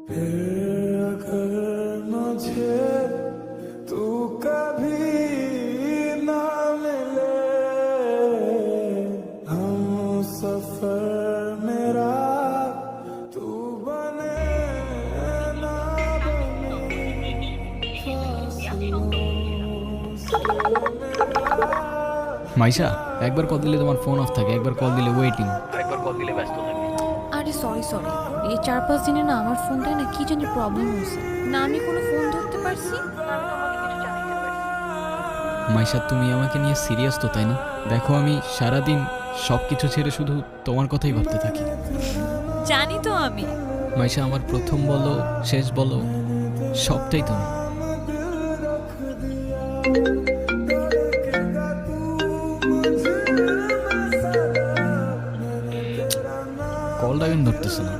अगर मुझे तू कभी ना मिले हम सफर मेरा तू बने ना बने फासलों से मेरा মাইশা, একবার কল দিলে তোমার ফোন অফ থাকে, একবার কল দিলে ওয়েটিং, আরেকবার কল দিলে ব্যস্ত থাকে। আরে সরি এই 4-5 দিনে না আমার ফোনটায় না কি জানি প্রবলেম হয়েছে, না আমি কোনো ফোন ধরতে পারছি না আমি তোমাকে কিছু জানাতে পারছি। মাইশা, তুমি আমাকে নিয়ে সিরিয়াস তো, তাই না? দেখো, আমি সারাদিন সব কিছু ছেড়ে শুধু তোমার কথাই ভাবতে থাকি। জানি তো আমি। মাইশা, আমার প্রথম বলো শেষ বলো সবটাই তুমি। কলটা কেন ধরতেছে না?